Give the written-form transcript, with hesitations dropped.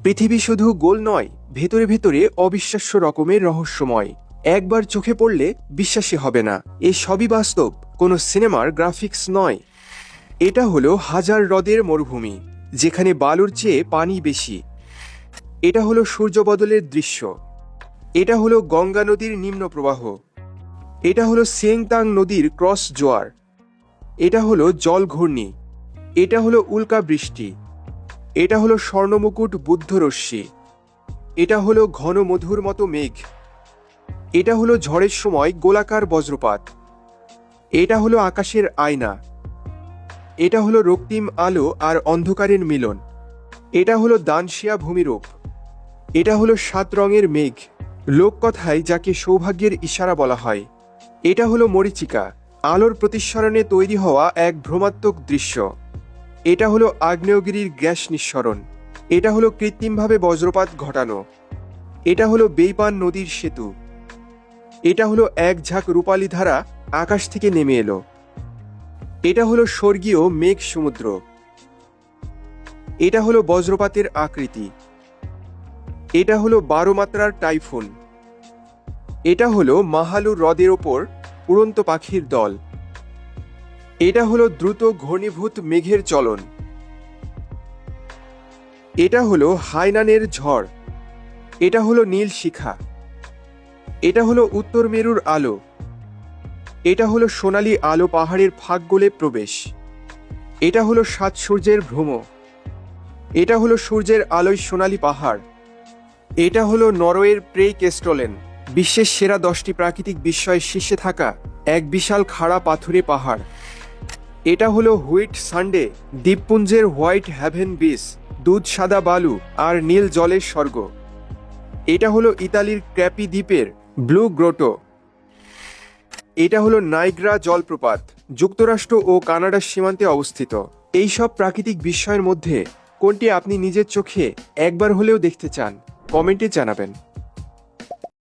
পৃথিবী শুধু গোল নয়, ভেতরে ভেতরে অবিশ্বাস্য রকমের রহস্যময়। একবার চোখে পড়লে বিশ্বাসই হবে না, এ সবই বাস্তব, কোনো সিনেমার গ্রাফিক্স নয়। এটা হলো হাজার হ্রদের মরুভূমি, যেখানে বালুর চেয়ে পানি বেশি। এটা হলো সূর্যবদলের দৃশ্য। এটা হলো গঙ্গা নদীর নিম্ন প্রবাহ। এটা হলো সেংতাং নদীর ক্রস জোয়ার। এটা হলো জল ঘূর্ণি। এটা হলো উল্কা বৃষ্টি। এটা হলো স্বর্ণমুকুট বুদ্ধরশ্মি। এটা হলো ঘন মধুর মতো মেঘ। এটা হলো ঝড়ের সময় গোলাকার বজ্রপাত। এটা হলো আকাশের আয়না। এটা হলো রক্তিম আলো আর অন্ধকারের মিলন। এটা হলো দানশিয়া ভূমিরূপ। এটা হলো 7 রঙের মেঘ, লোককথায় যাকে সৌভাগ্যের ইশারা বলা হয়। এটা হলো মরীচিকা, আলোর প্রতিসরণে তৈরি হওয়া এক ভ্রমাত্মক দৃশ্য। এটা হলো আগ্নেয়গিরির গ্যাস নিঃসরণ। এটা হলো কৃত্রিমভাবে বজ্রপাত ঘটানো। এটা হলো বেইপান নদীর সেতু। এটা হলো এক ঝাঁক রূপালী ধারা আকাশ থেকে নেমে এলো। এটা হলো স্বর্গীয় মেঘ সমুদ্র। এটা হলো বজ্রপাতের আকৃতি। এটা হলো 12 মাত্রার টাইফুন। এটা হলো মাহালু হ্রদের ওপর উড়ন্ত পাখির দল। এটা হলো দ্রুত ঘনীভূত মেঘের চলন। এটা হলো হাইনানের ঝড়। এটা হলো নীল শিখা। এটা হলো উত্তর মেরুর আলো। এটা হলো সোনালী আলো পাহাড়ের ফাঁক গলে প্রবেশ। এটা হলো 7 সূর্যের ভ্রম। এটা হলো সূর্যের আলোয় সোনালী পাহাড়। এটা হলো নরওয়ের প্রেইকেস্টলেন, বিশ্বের সেরা 10টি প্রাকৃতিক বিস্ময়ের শীর্ষে থাকা এক বিশাল খাড়া পাথুরে পাহাড়। এটা হলো হুইট সানডে, দ্বীপপুঞ্জের হোয়াইট হ্যাভেন বিচ, দুধ সাদা বালু আর নীল জলের স্বর্গ। এটা হলো ইতালির ক্র্যাপি দ্বীপের ব্লু গ্রোটো। এটা হলো নাইগ্রা জলপ্রপাত, যুক্তরাষ্ট্র ও কানাডার সীমান্তে অবস্থিত। এই সব প্রাকৃতিক বিস্ময়ের মধ্যে কোনটি আপনি নিজের চোখে একবার হলেও দেখতে চান? কমেন্টে জানাবেন।